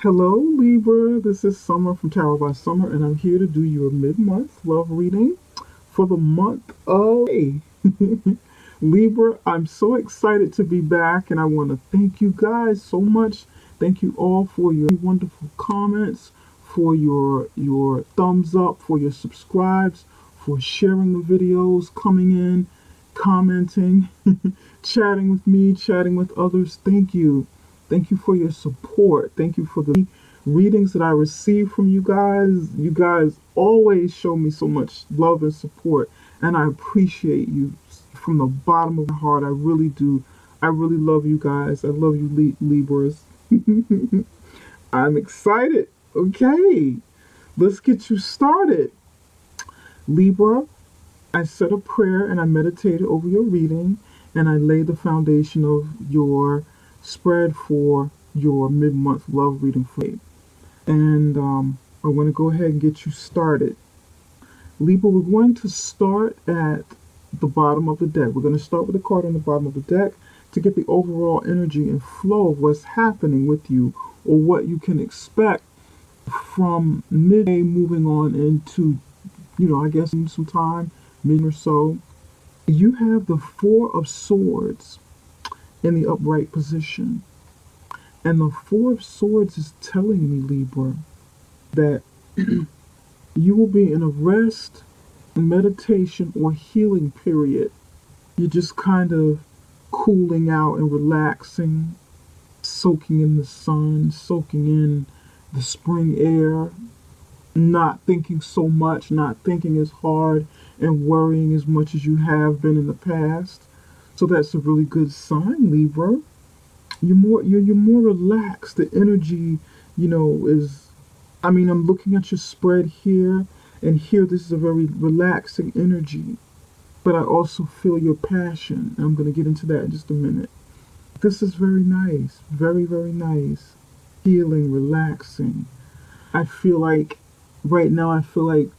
Hello, Libra. This is Summer from Tarot by Summer, and I'm here to do your mid-month love reading for the month of May. Libra, I'm so excited to be back, and I want to thank you guys so much. Thank you all for your wonderful comments, for your thumbs up, for your subscribes, for sharing the videos, coming in, commenting, chatting with me, chatting with others. Thank you. Thank you for your support. Thank you for the readings that I receive from you guys. You guys always show me so much love and support, and I appreciate you from the bottom of my heart. I really do. I really love you guys. I love you, Libras. I'm excited. Okay, let's get you started. Libra, I said a prayer and I meditated over your reading, and I laid the foundation of your spread for your mid-month love reading for me. And I want to go ahead and get you started. Libra, we're going to start at the bottom of the deck. We're going to start with the card on the bottom of the deck to get the overall energy and flow of what's happening with you, or what you can expect from midday moving on into, I guess some time, mid or so. You have the Four of Swords in the upright position. And the Four of Swords is telling me, Libra, that you will be in a rest, meditation, or healing period. You're just kind of cooling out and relaxing, soaking in the sun, soaking in the spring air, not thinking so much, not thinking as hard, and worrying as much as you have been in the past. So that's a really good sign, Libra. You're more relaxed. The energy, is, I'm looking at your spread here, and here this is a very relaxing energy. But I also feel your passion. I'm going to get into that in just a minute. This is very nice. Very, very nice. Healing, relaxing. I feel like, right now, I feel like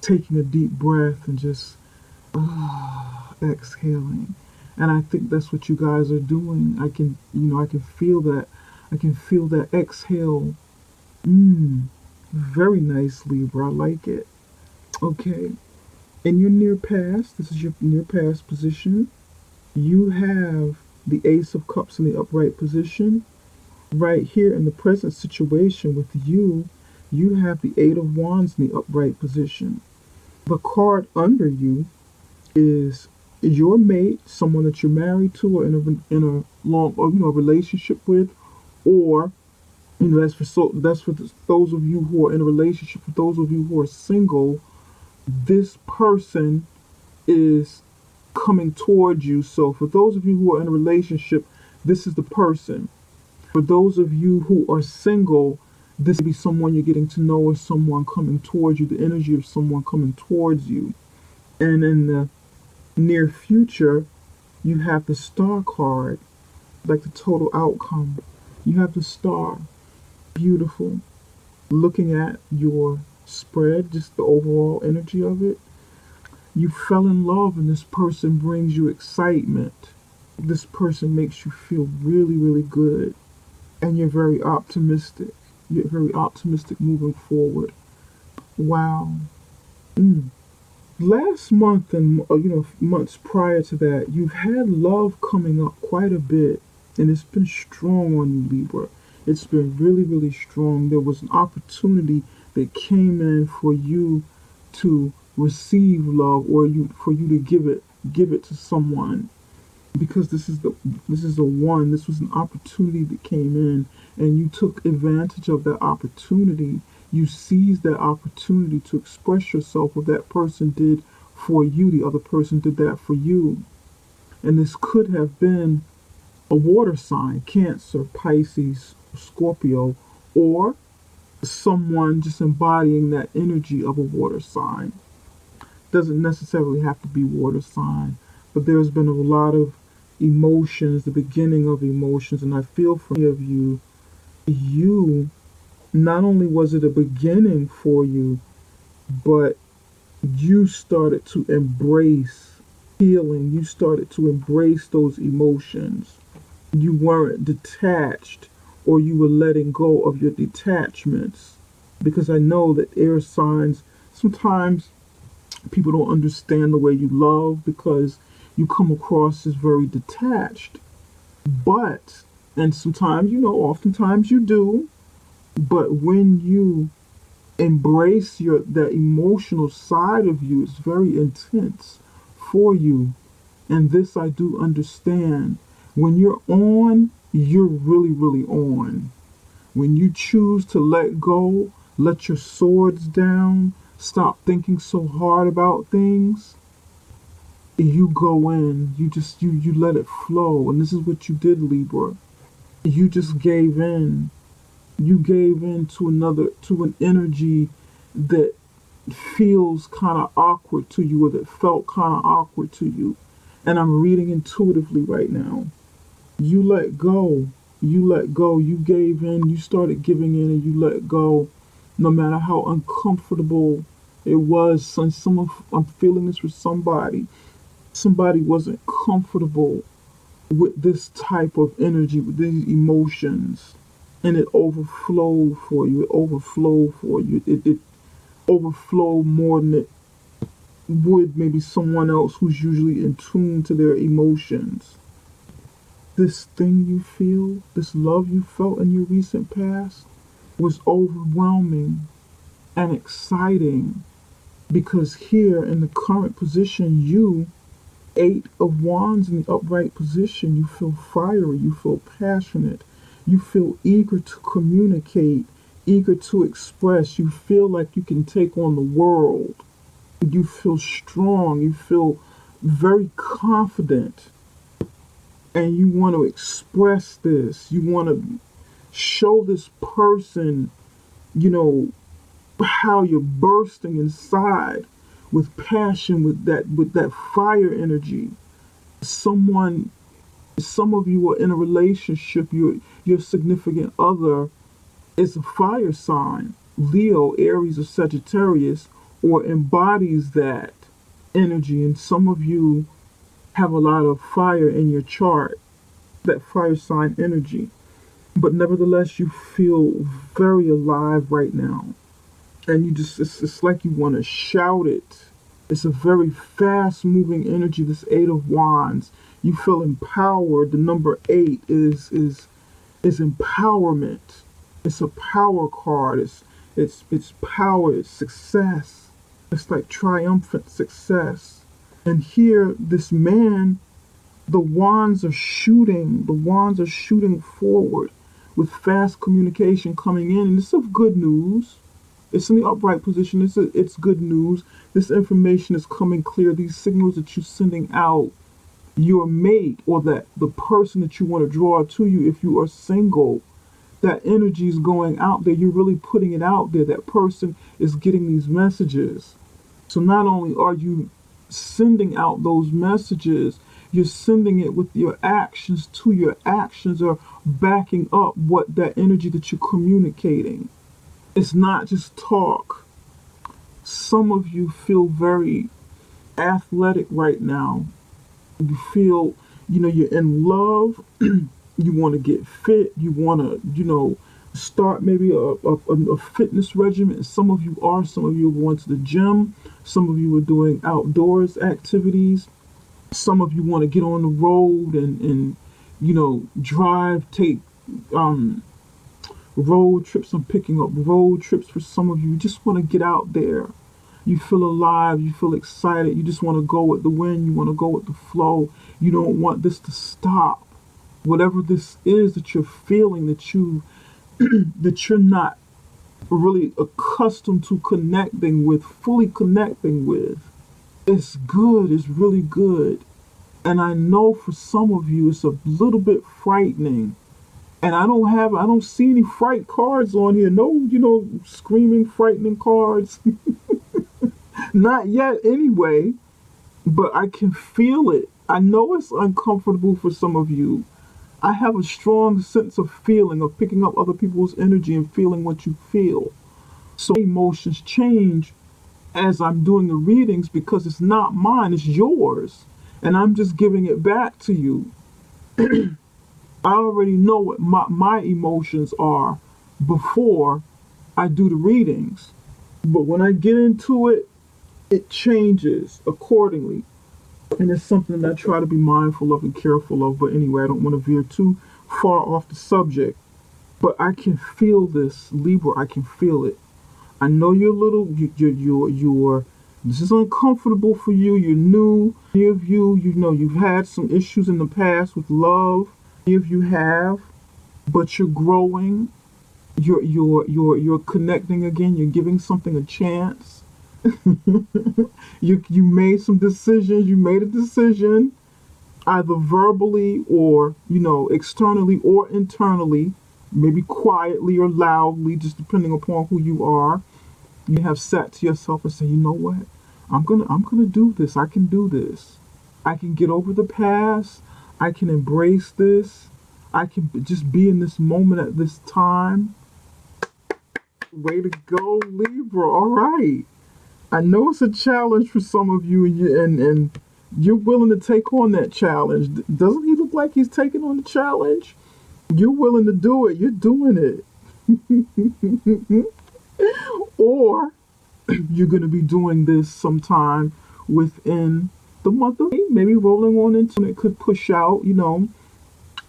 taking a deep breath and just exhaling. And I think that's what you guys are doing. I can feel that. I can feel that exhale. Very nice, Libra. I like it. Okay. In your near past, this is your near past position. You have the Ace of Cups in the upright position. Right here in the present situation with you, you have the Eight of Wands in the upright position. The card under you is your mate, someone that you're married to or in a long, or relationship with, or that's for those of you who are in a relationship. For those of you who are single, this person is coming towards you. So for those of you who are in a relationship, this is the person. For those of you who are single, this may be someone you're getting to know, or someone coming towards you, the energy of someone coming towards you. And in the near future, you have the Star card, like the total outcome. You have the Star. Beautiful. Looking at your spread, just the overall energy of it, you fell in love, and this person brings you excitement. This person makes you feel really, really good. And you're very optimistic. You're very optimistic moving forward. Wow. Last month and months prior to that, you've had love coming up quite a bit, and it's been strong on you, Libra. It's been really, really strong. There was an opportunity that came in for you to receive love, or for you to give it to someone, because this is the one. This was an opportunity that came in, and you took advantage of that opportunity. You seized that opportunity to express yourself. What that person did for you, the other person did that for you. And this could have been a water sign, Cancer, Pisces, Scorpio, or someone just embodying that energy of a water sign. Doesn't necessarily have to be water sign, but there's been a lot of emotions, the beginning of emotions, and I feel for many of you, not only was it a beginning for you, but you started to embrace healing. You started to embrace those emotions. You weren't detached or you were letting go of your detachments. Because I know that air signs, sometimes people don't understand the way you love because you come across as very detached. But, and sometimes, oftentimes you do, but when you embrace that emotional side of you, it's very intense for you. And this I do understand. When you're on, you're really, really on. When you choose to let go, let your swords down, stop thinking so hard about things, you go in, you let it flow. And this is what you did, Libra. You just gave in. You gave in to an energy that feels kind of awkward to you, or that felt kind of awkward to you. And I'm reading intuitively right now. You let go. You let go. You gave in. You started giving in, and you let go. No matter how uncomfortable it was. I'm feeling this with somebody. Somebody wasn't comfortable with this type of energy, with these emotions. And it overflowed for you. It overflowed for you. It overflowed more than it would maybe someone else who's usually in tune to their emotions. This thing you feel, this love you felt in your recent past, was overwhelming and exciting, because here in the current position, you, Eight of Wands in the upright position, you feel fiery, you feel passionate, you feel eager to communicate, eager to express, you feel like you can take on the world, you feel strong, you feel very confident, and you want to express this, you want to show this person, you know, how you're bursting inside with passion, with that fire energy. Someone, some of you are in a relationship, your significant other is a fire sign, Leo, Aries, or Sagittarius, or embodies that energy. And some of you have a lot of fire in your chart, that fire sign energy. But nevertheless, you feel very alive right now. And it's like you want to shout it. It's a very fast moving energy, this Eight of Wands. You feel empowered. The number 8 is empowerment. It's a power card. It's power, it's success. It's like triumphant success. And here, this man, the wands are shooting forward with fast communication coming in, and it's of good news. It's in the upright position. It's good news. This information is coming clear. These signals that you're sending out, your mate, or that the person that you want to draw to you, if you are single, that energy is going out there. You're really putting it out there. That person is getting these messages. So not only are you sending out those messages, you're sending it with your actions too. Your actions are backing up what that energy that you're communicating. It's not just talk. Some of you feel very athletic right now. You feel, you're in love. You want to get fit. You want to, start maybe a fitness regimen. Some of you are. Some of you are going to the gym. Some of you are doing outdoors activities. Some of you want to get on the road and drive, take road trips. I'm picking up road trips for some of you. You just want to get out there. You feel alive. You feel excited. You just want to go with the wind. You want to go with the flow. You don't want this to stop. Whatever this is that you're feeling, that you're not really accustomed to connecting with, fully connecting with, it's good. It's really good. And I know for some of you, it's a little bit frightening. And I don't see any fright cards on here. No, screaming, frightening cards. Not yet anyway, but I can feel it. I know it's uncomfortable for some of you. I have a strong sense of feeling, of picking up other people's energy and feeling what you feel. So emotions change as I'm doing the readings, because it's not mine, it's yours. And I'm just giving it back to you. I already know what my emotions are before I do the readings. But when I get into it, it changes accordingly. And it's something that I try to be mindful of and careful of. But anyway, I don't want to veer too far off the subject. But I can feel this, Libra. I can feel it. I know you're a little, you're, this is uncomfortable for you. You're new. Many of you, you know, you've had some issues in the past with love. Many of you have, but you're growing. You're connecting again. You're giving something a chance. You made some decisions. You made a decision, either verbally or, you know, externally or internally, maybe quietly or loudly, just depending upon who you are. You have sat to yourself and say, you know what, I'm gonna do this. I can do this. I can get over the past. I can embrace this. I can just be in this moment at this time. Way to go, Libra. All right. I know it's a challenge for some of you, and you're willing to take on that challenge. Doesn't he look like he's taking on the challenge? You're willing to do it. You're doing it. Or you're going to be doing this sometime within the month of May, maybe rolling on into it. Could push out, you know,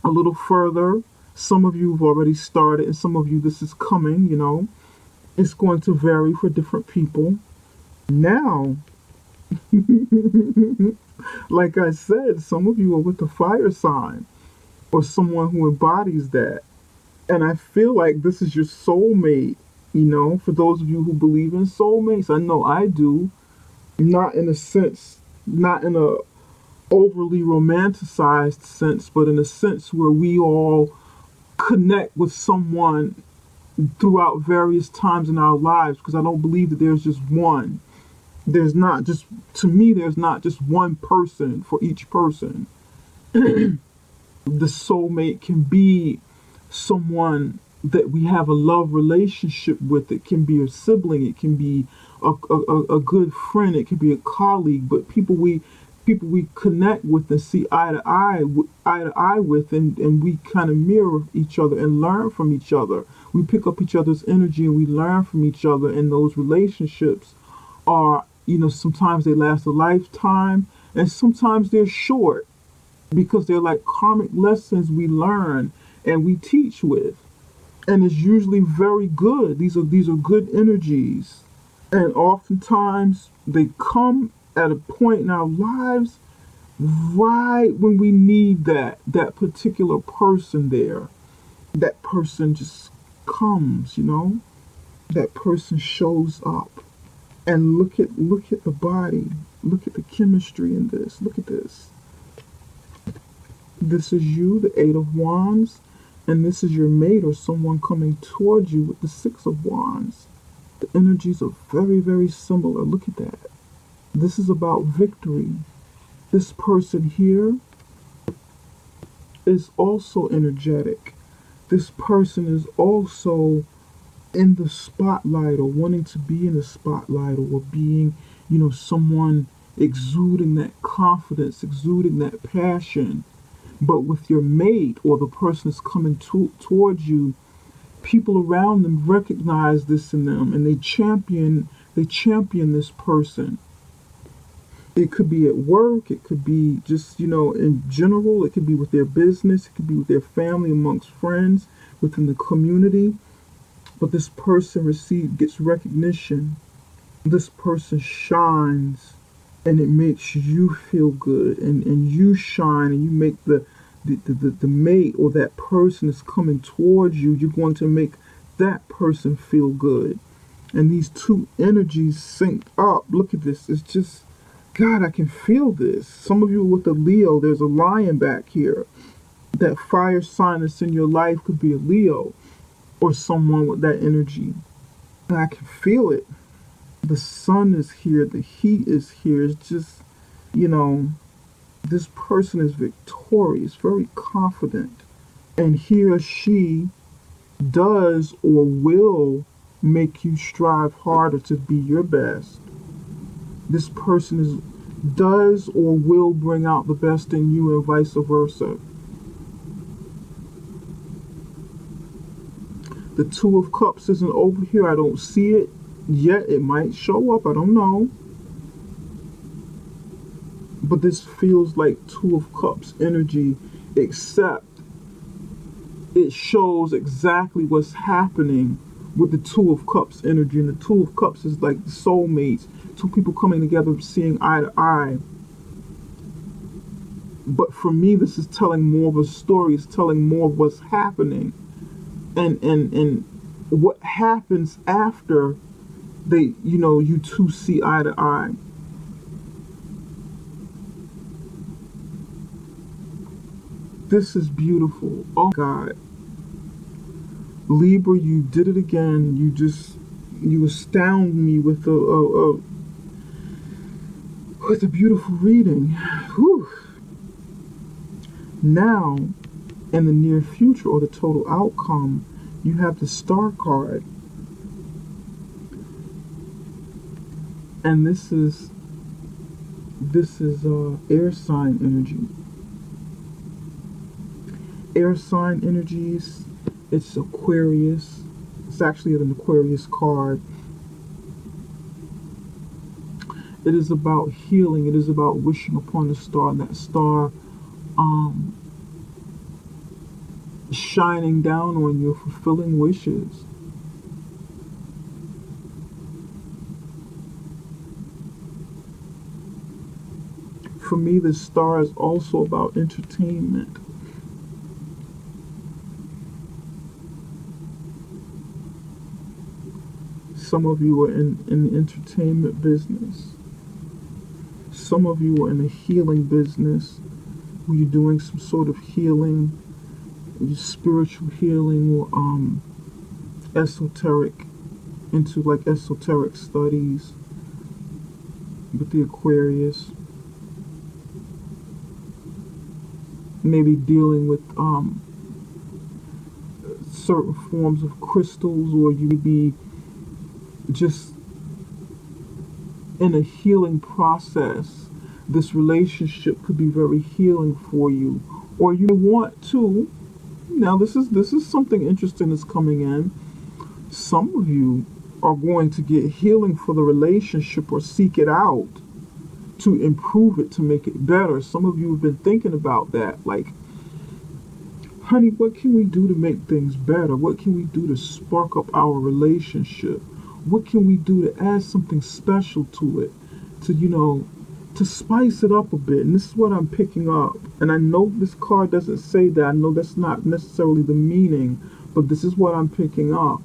a little further. Some of you have already started, and some of you, this is coming, you know. It's going to vary for different people. Now, like I said, some of you are with the fire sign or someone who embodies that. And I feel like this is your soulmate, you know, for those of you who believe in soulmates. I know I do. Not in a sense, not in a overly romanticized sense, but in a sense where we all connect with someone throughout various times in our lives, because I don't believe that there's just one. There's not just, to me, there's not just one person for each person. The soulmate can be someone that we have a love relationship with. It can be a sibling, it can be a good friend, it can be a colleague, but people we connect with and see eye to eye with, and we kind of mirror each other and learn from each other. We pick up each other's energy and we learn from each other, and those relationships are, you know, sometimes they last a lifetime and sometimes they're short, because they're like karmic lessons we learn and we teach with, and it's usually very good. These are good energies, and oftentimes they come at a point in our lives right when we need that particular person there. That person just comes, you know. That person shows up. And look at the body. Look at the chemistry in this. Look at this. This is you, the Eight of Wands, and this is your mate or someone coming towards you with the Six of Wands. The energies are very, very similar. Look at that. This is about victory. This person here is also energetic. This person is also in the spotlight, or wanting to be in the spotlight, or being, you know, someone exuding that confidence, exuding that passion. But with your mate or the person that's coming towards you, people around them recognize this in them, and they champion this person. It could be at work, it could be just, you know, in general, it could be with their business, it could be with their family, amongst friends, within the community. But this person gets recognition. This person shines, and it makes you feel good, and you shine, and you make the mate or that person that's coming towards you, you're going to make that person feel good. And these two energies sync up. Look at this. It's just, God, I can feel this. Some of you with the Leo, there's a lion back here. That fire sign that's in your life could be a Leo or someone with that energy. And I can feel it. The sun is here. The heat is here. It's just, you know, this person is victorious, very confident. And he or she does or will make you strive harder to be your best. This person does or will bring out the best in you, and vice versa. The Two of Cups isn't over here. I don't see it yet. It might show up. I don't know. But this feels like Two of Cups energy, except it shows exactly what's happening with the Two of Cups energy. And the Two of Cups is like the soulmates, two people coming together, seeing eye to eye. But for me, this is telling more of a story. It's telling more of what's happening. And what happens after they, you two see eye to eye. This is beautiful. Oh God. Libra, you did it again. You astound me with a beautiful reading. Whew. Now, in the near future or the total outcome, you have the Star card. And this is air sign energy. Air sign energies, it's Aquarius. It's actually an Aquarius card. It is about healing. It is about wishing upon a star, and that star shining down on you, fulfilling wishes. For me, the star is also about entertainment. Some of you are in the entertainment business. Some of you are in the healing business, where you're doing some sort of healing, spiritual healing, or esoteric, into like esoteric studies with the Aquarius. Maybe dealing with certain forms of crystals, or you may be just in a healing process. This relationship could be very healing for you, or you want to. Now this is something interesting that's coming in. Some of you are going to get healing for the relationship or seek it out to improve it, to make it better. Some of you have been thinking about that, like, honey, what can we do to make things better? What can we do to spark up our relationship? What can we do to add something special to it? To spice it up a bit. And this is what I'm picking up. And I know this card doesn't say that. I know that's not necessarily the meaning, but this is what I'm picking up.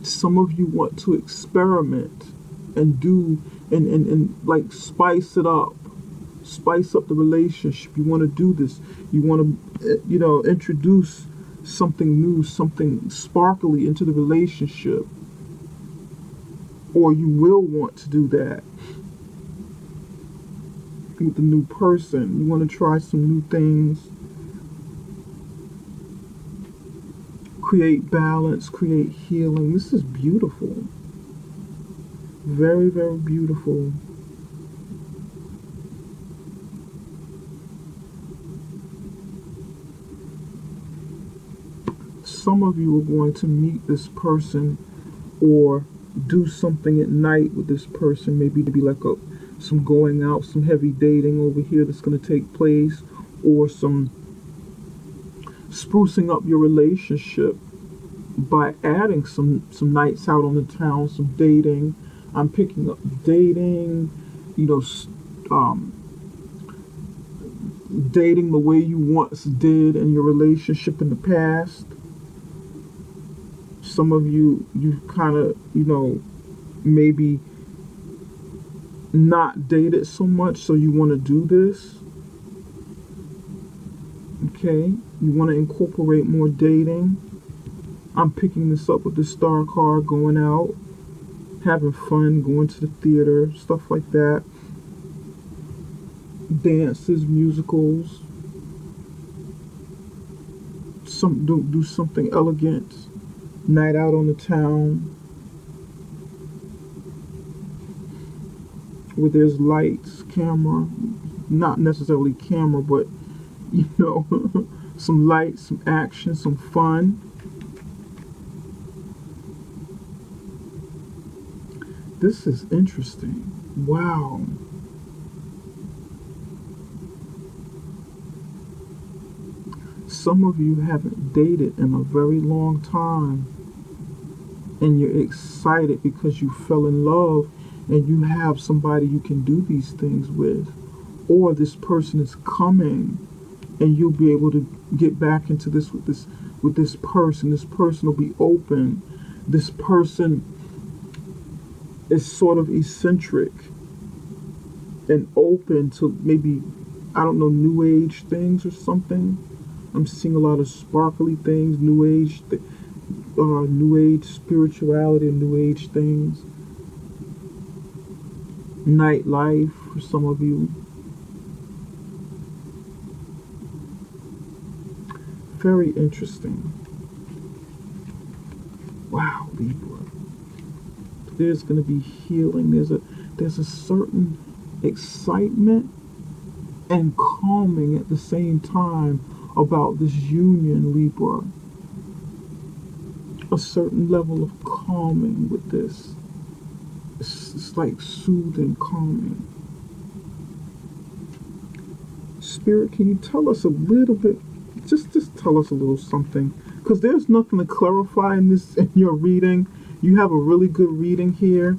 Some of you want to experiment and do and like spice it up. Spice up the relationship. You want to do this. You want to, introduce something new, something sparkly into the relationship. Or you will want to do that with the new person. You want to try some new things. Create balance, create healing. This is beautiful. Very, very beautiful. Some of you are going to meet this person or do something at night with this person. Maybe to be like some going out, some heavy dating over here that's going to take place, or some sprucing up your relationship by adding some nights out on the town, some dating. I'm picking up dating, dating the way you once did in your relationship in the past. Some of you kind of, maybe not dated so much, so you want to do this. Okay, you want to incorporate more dating. I'm picking this up with the Star card, going out, having fun, going to the theater, stuff like that. Dances, musicals. Do something elegant. Night out on the town where there's lights, camera, not necessarily camera, but some lights, some action, some fun. This is interesting. Wow. Some of you haven't dated in a very long time, and you're excited because you fell in love and you have somebody you can do these things with, or this person is coming and you'll be able to get back into this with this person. This person will be open. This person is sort of eccentric and open to maybe, I don't know, new age things or something. I'm seeing a lot of sparkly things, new age spirituality, new age things, nightlife for some of you. Very interesting. Wow, Libra. There's going to be healing. There's a certain excitement and calming at the same time about this union, Libra. A certain level of calming with this. It's like soothing, calming. Spirit, can you tell us a little bit? Just tell us a little something, because there's nothing to clarify in your reading. You have a really good reading here,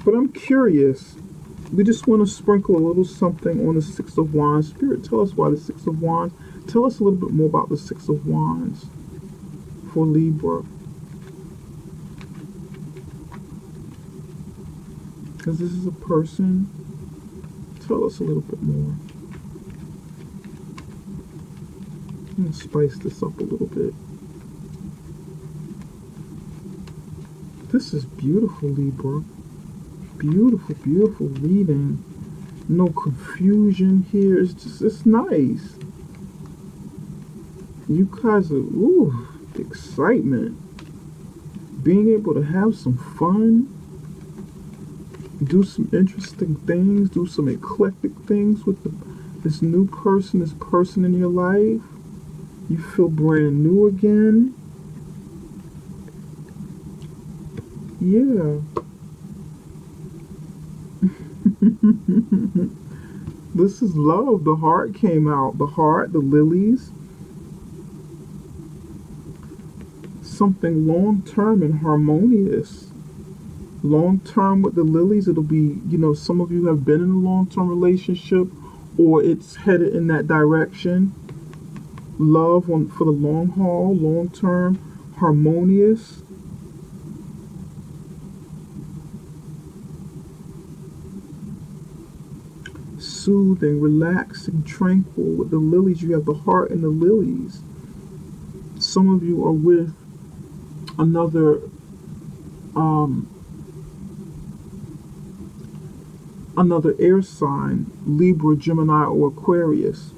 but I'm curious. We just want to sprinkle a little something on the Six of Wands. Spirit, tell us why the Six of Wands. Tell us a little bit more about the Six of Wands for Libra. Because this is a person. Tell us a little bit more. I'm going to spice this up a little bit. This is beautiful, Libra. Beautiful, beautiful reading. No confusion here. It's nice. You guys are, ooh, excitement. Being able to have some fun. Do some interesting things. Do some eclectic things with this new person, this person in your life. You feel brand new again. Yeah. This is love. The heart came out. The heart, the lilies. Something long-term and harmonious. Long-term with the lilies, it'll be, some of you have been in a long-term relationship, or it's headed in that direction. Love for the long haul, long-term, harmonious. Soothing, relaxing, tranquil. With the lilies, you have the heart and the lilies. Some of you are with another air sign, Libra, Gemini, or Aquarius.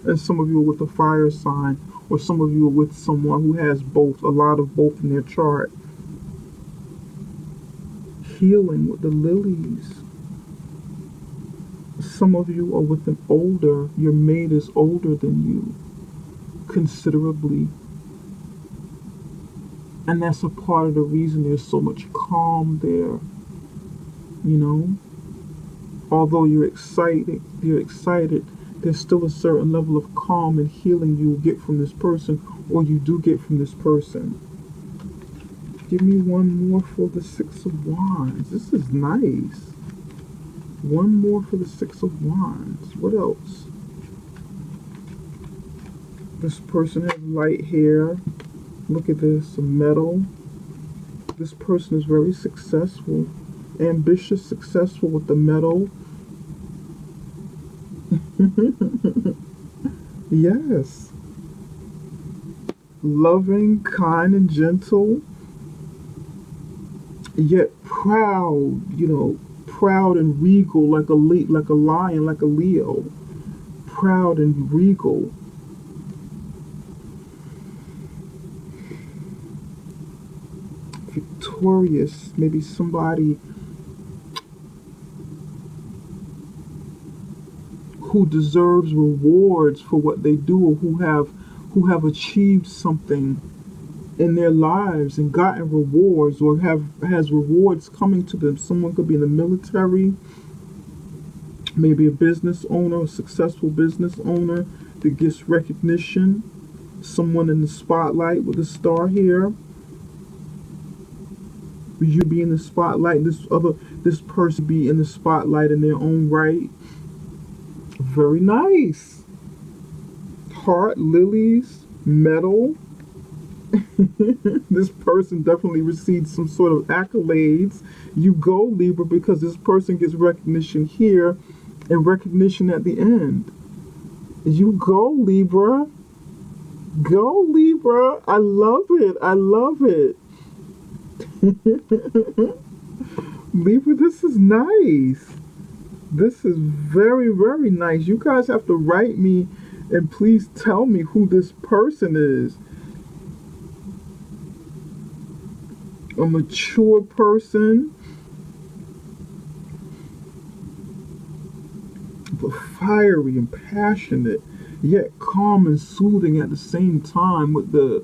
And some of you are with a fire sign, or some of you are with someone who has both, a lot of both in their chart. Healing with the lilies. Some of you are with your mate is older than you, considerably. And that's a part of the reason there's so much calm there. Although you're excited, there's still a certain level of calm and healing you will get from this person, or you do get from this person. Give me one more for the Six of Wands. This is nice. One more for the Six of Wands. What else? This person has light hair. Look at this, some metal. This person is very successful, ambitious, successful with the metal. Yes. Loving, kind, and gentle, yet proud, proud and regal, like a lion, like a Leo. Proud and regal. Victorious, maybe somebody who deserves rewards for what they do, or who have achieved something in their lives and gotten rewards or has rewards coming to them. Someone could be in the military, maybe a business owner, a successful business owner that gets recognition. Someone in the spotlight with a star here. You be in the spotlight, this person be in the spotlight in their own right. Very nice. Heart, lilies, metal. This person definitely received some sort of accolades. You go, Libra, because this person gets recognition here and recognition at the end. You go, Libra. Go, Libra. I love it. I love it. Libra, this is nice. This is very, very nice. You guys have to write me and please tell me who this person is. A mature person, but fiery and passionate, yet calm and soothing at the same time with the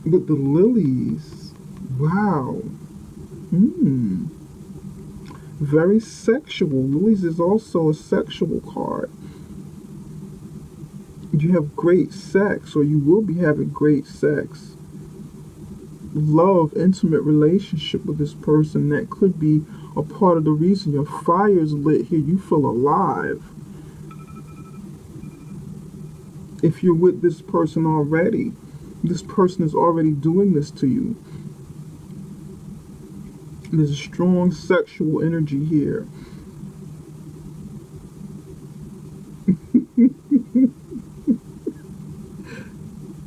lilies. Wow. Very sexual. Lilies is also a sexual card. You have great sex, or you will be having great sex. Love, intimate relationship with this person. That could be a part of the reason your fire's lit here. You feel alive. If you're with this person already, this person is already doing this to you. There's a strong sexual energy here.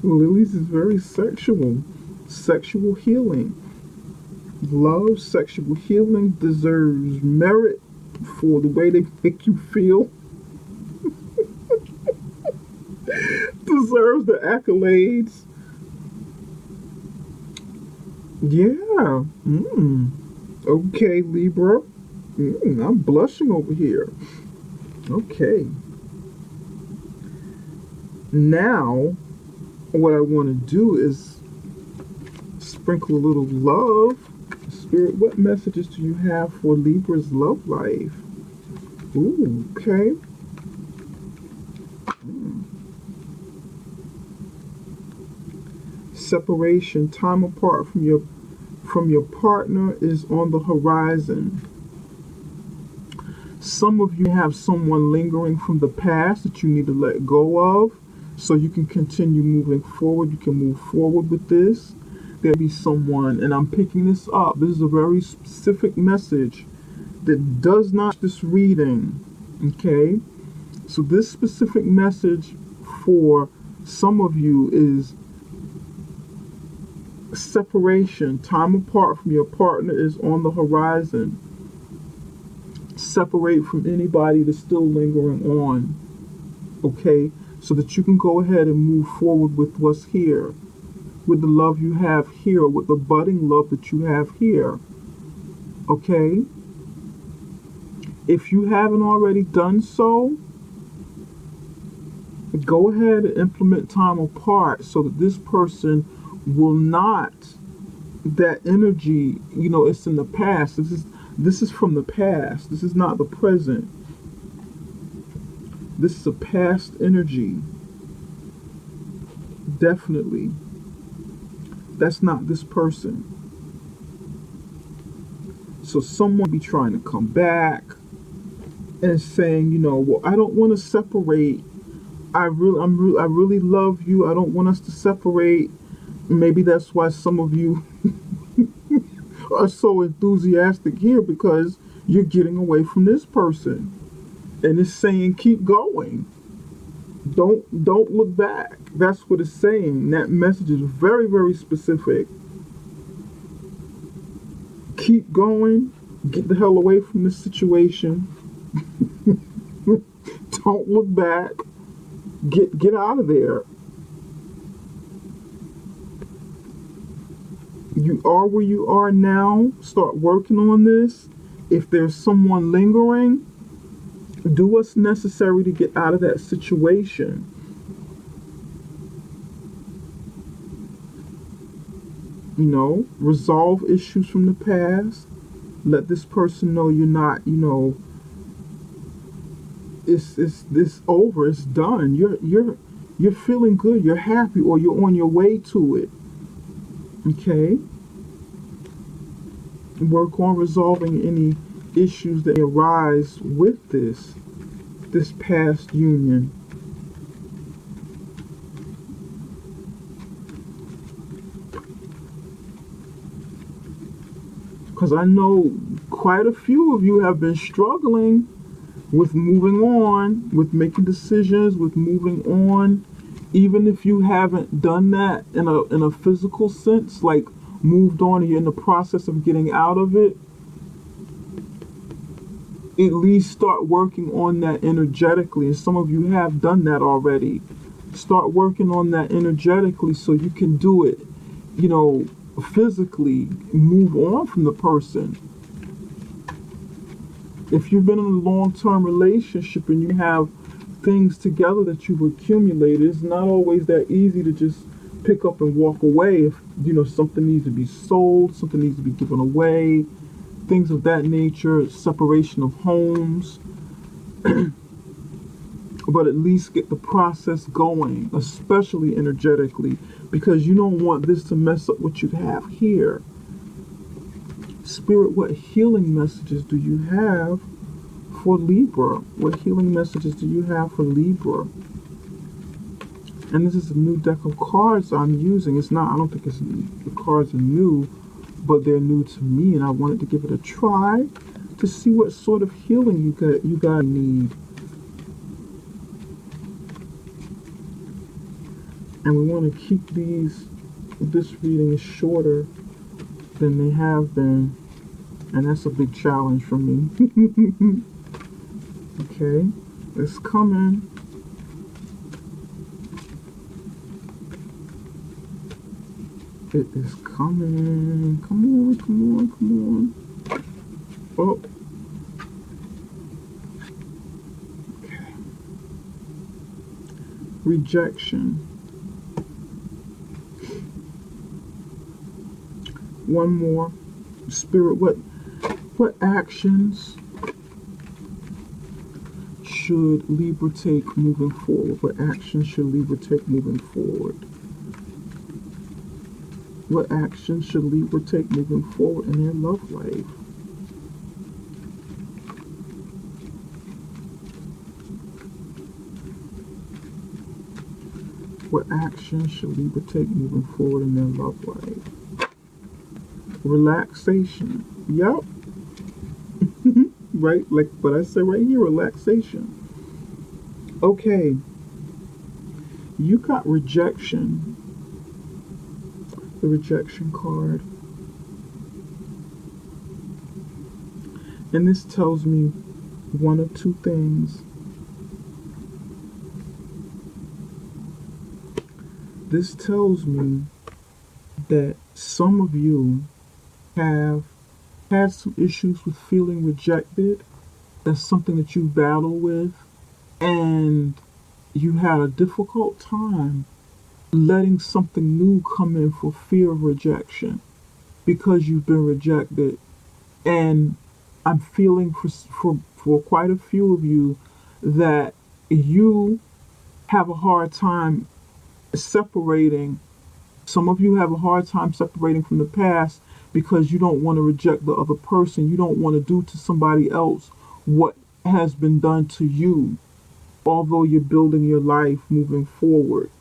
Lilies is very sexual. Sexual healing. Love, sexual healing deserves merit for the way they make you feel. Deserves the accolades. Yeah. Okay, Libra. I'm blushing over here. Okay. Now, what I want to do is sprinkle a little love. Spirit, what messages do you have for Libra's love life? Ooh, okay. Separation, time apart from your partner is on the horizon. Some of you have someone lingering from the past that you need to let go of so you can continue moving forward. You can move forward with this. There'll be someone, and I'm picking this up. This is a very specific message that does not this reading. Okay? So this specific message for some of you is separation. Time apart from your partner is on the horizon. Separate from anybody that's still lingering on. Okay? So that you can go ahead and move forward with what's here. With the love you have here, with the budding love that you have here. Okay? If you haven't already done so, go ahead and implement time apart so that this person will not, that energy, it's in the past. This is from the past. This is not the present. This is a past energy. Definitely. That's not this person. So someone be trying to come back and saying, well, I don't want to separate. I really love you. I don't want us to separate. Maybe that's why some of you are so enthusiastic here, because you're getting away from this person. And it's saying keep going. Don't look back. That's what it's saying. That message is very, very specific. Keep going. Get the hell away from this situation. Don't look back. Get out of there. You are where you are now. Start working on this. If there's someone lingering, do what's necessary to get out of that situation. Resolve issues from the past. Let this person know you're not, it's over, it's done. You're feeling good, you're happy, or you're on your way to it. Okay? Work on resolving any issues that arise with this past union. Because I know quite a few of you have been struggling with moving on, with making decisions, with moving on, even if you haven't done that in a physical sense, like moved on and you're in the process of getting out of it. At least start working on that energetically, and some of you have done that already. Start working on that energetically so you can do it, physically move on from the person. If you've been in a long-term relationship and you have things together that you've accumulated, it's not always that easy to just pick up and walk away. If something needs to be sold, something needs to be given away, things of that nature, separation of homes. But at least get the process going, especially energetically, because you don't want this to mess up what you have here. Spirit, what healing messages do you have for Libra? What healing messages do you have for Libra? And this is a new deck of cards I'm using. It's not, I don't think the cards are new, but they're new to me, and I wanted to give it a try to see what sort of healing you guys need. And we want to keep this reading is shorter than they have been, and that's a big challenge for me. Okay, it's coming. It is coming. Come on, come on, come on. Oh. Okay. Rejection. One more. Spirit, what actions should Libra take moving forward? What actions should Libra take moving forward? What actions should Libra take moving forward in their love life? What actions should Libra take moving forward in their love life? Relaxation. Yep. Right? Like what I said right here, relaxation. Okay. You got rejection. The rejection card. And this tells me one of two things. This tells me that some of you have had some issues with feeling rejected. That's something that you battle with, and you had a difficult time letting something new come in for fear of rejection because you've been rejected. And I'm feeling for quite a few of you that you have a hard time separating. Some of you have a hard time separating from the past because you don't want to reject the other person. You don't want to do to somebody else what has been done to you, although you're building your life moving forward.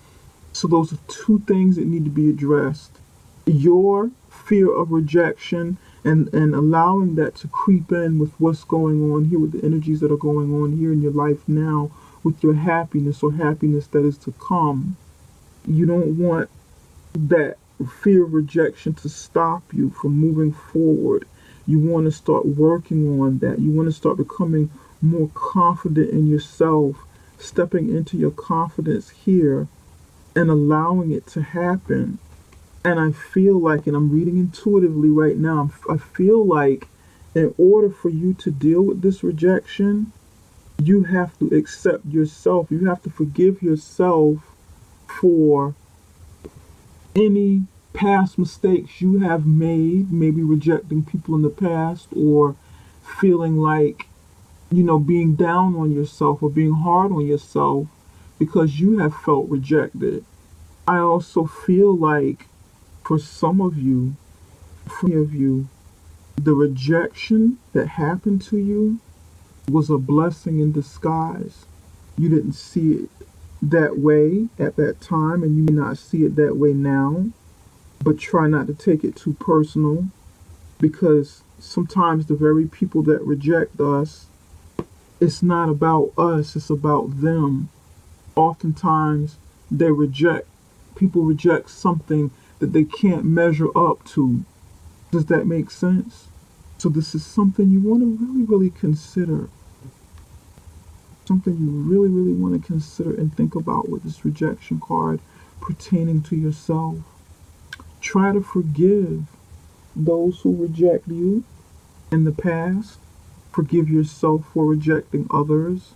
So those are two things that need to be addressed. Your fear of rejection and allowing that to creep in with what's going on here, with the energies that are going on here in your life now, with your happiness or happiness that is to come. You don't want that fear of rejection to stop you from moving forward. You want to start working on that. You want to start becoming more confident in yourself, stepping into your confidence here and allowing it to happen. And I feel like, and I'm reading intuitively right now, I feel like in order for you to deal with this rejection, you have to accept yourself. You have to forgive yourself for any past mistakes you have made, maybe rejecting people in the past, or feeling like, being down on yourself or being hard on yourself because you have felt rejected. I also feel like for some of you, for many of you, the rejection that happened to you was a blessing in disguise. You didn't see it that way at that time, and you may not see it that way now, but try not to take it too personal, because sometimes the very people that reject us, it's not about us, it's about them. Oftentimes people reject something that they can't measure up to. Does that make sense? So this is something you want to really, really consider. Something you really, really want to consider and think about with this rejection card pertaining to yourself. Try to forgive those who reject you in the past. Forgive yourself for rejecting others,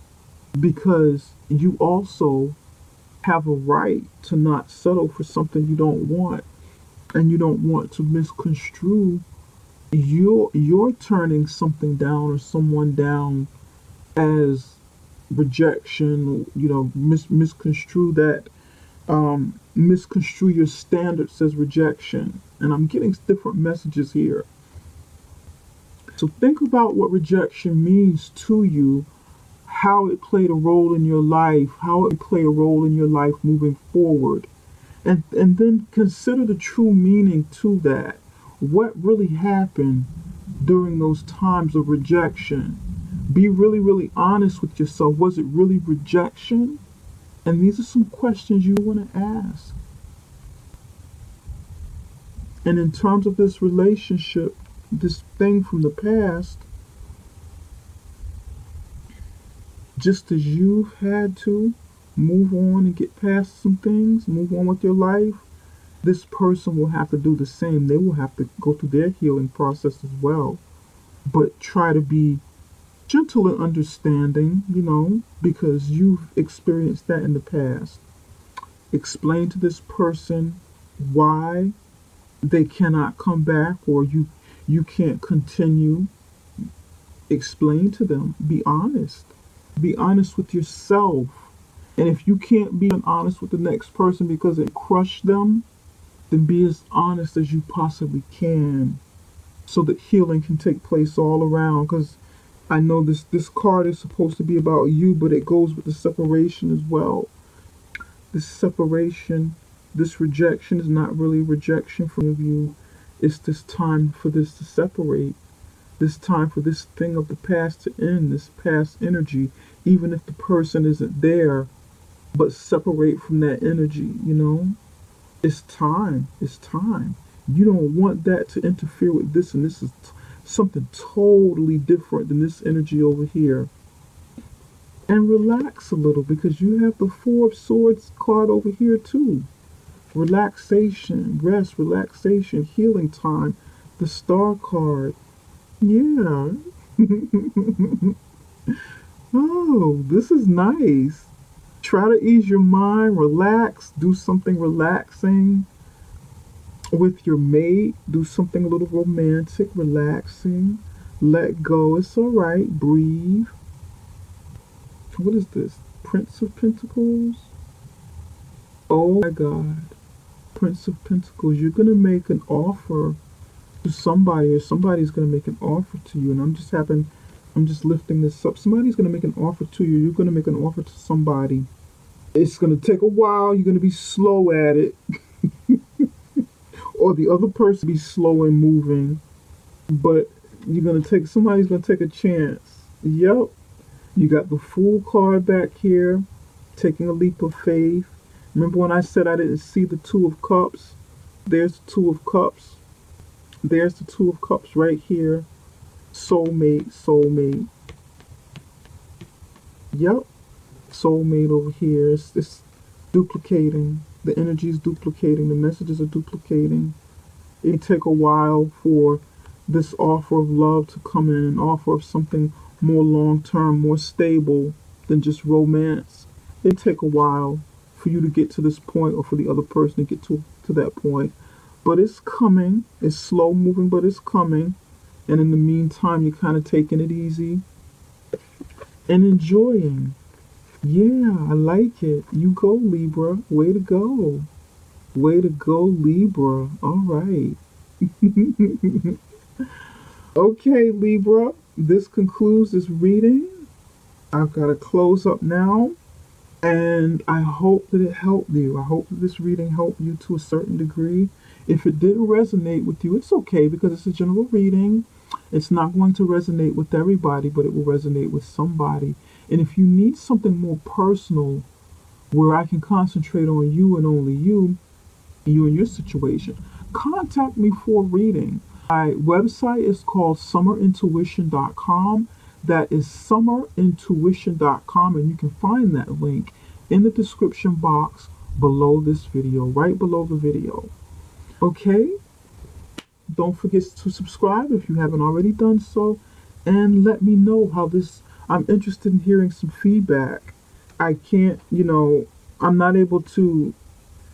because you also have a right to not settle for something you don't want, and you don't want to misconstrue you're turning something down or someone down as rejection. Misconstrue that, misconstrue your standards as rejection. And I'm getting different messages here. So think about what rejection means to you, how it played a role in your life, how it played a role in your life moving forward. And then consider the true meaning to that. What really happened during those times of rejection? Be really, really honest with yourself. Was it really rejection? And these are some questions you want to ask. And in terms of this relationship, this thing from the past, just as you've had to move on and get past some things, move on with your life, this person will have to do the same. They will have to go through their healing process as well. But try to be gentle and understanding, because you've experienced that in the past. Explain to this person why they cannot come back, or you can't continue. Explain to them. Be honest. Be honest with yourself. And if you can't be honest with the next person because it crushed them, then be as honest as you possibly can, so that healing can take place all around. Because I know this card is supposed to be about you, but it goes with the separation as well. This separation, this rejection is not really rejection from you. It's this time for this to separate. This time for this thing of the past to end, this past energy, even if the person isn't there, but separate from that energy, It's time. It's time. You don't want that to interfere with this, and this is something totally different than this energy over here. And relax a little, because you have the Four of Swords card over here too. Relaxation, rest, relaxation, healing time. The Star card. Yeah. Oh, this is nice. Try to ease your mind, relax, do something relaxing with your mate, do something a little romantic, relaxing, let go. It's all right. Breathe. What is this? Prince of Pentacles? Oh my God. Prince of Pentacles. You're going to make an offer to somebody, or somebody's going to make an offer to you. And I'm just lifting this up. Somebody's going to make an offer to you. You're going to make an offer to somebody. It's going to take a while. You're going to be slow at it. Or the other person be slow in moving. But somebody's going to take a chance. Yep. You got the Fool card back here. Taking a leap of faith. Remember when I said I didn't see the Two of Cups? There's the Two of Cups. There's the Two of Cups right here. Soulmate, soulmate. Yep. Soulmate over here. It's duplicating. The energy is duplicating. The messages are duplicating. It may take a while for this offer of love to come in, an offer of something more long-term, more stable than just romance. It take a while for you to get to this point, or for the other person to get to that point. but it's coming. It's slow moving, but it's coming. And in the meantime, you're kind of taking it easy and enjoying. Yeah, I like it. You go, Libra. Way to go. Way to go, Libra. All right. Okay, Libra. This concludes this reading. I've got to close up now. And I hope that it helped you. I hope that this reading helped you to a certain degree. If it didn't resonate with you, it's okay because it's a general reading. It's not going to resonate with everybody, but it will resonate with somebody. And if you need something more personal where I can concentrate on you and only you and your situation, contact me for a reading. My website is called summerintuition.com. That is summerintuition.com, and you can find that link in the description box below this video, right below the video. Okay? Don't forget to subscribe if you haven't already done so, and let me know how this. I'm interested in hearing some feedback. I can't, I'm not able to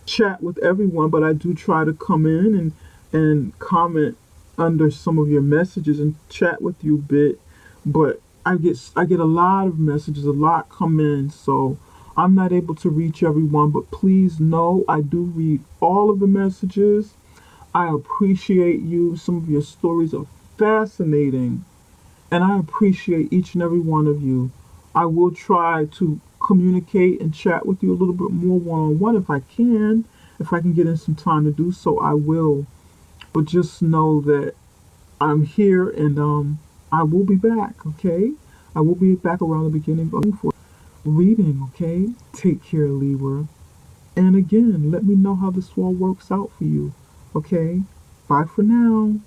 chat with everyone, but I do try to come in and comment under some of your messages and chat with you a bit. But I get a lot of messages, a lot come in, so I'm not able to reach everyone. But please know I do read all of the messages. I appreciate you. Some of your stories are fascinating, and I appreciate each and every one of you. I will try to communicate and chat with you a little bit more one-on-one if I can. If I can get in some time to do so, I will. But just know that I'm here, and I will be back, okay? I will be back around the beginning for reading, okay? Take care, Libra. And again, let me know how this all works out for you, okay? Bye for now.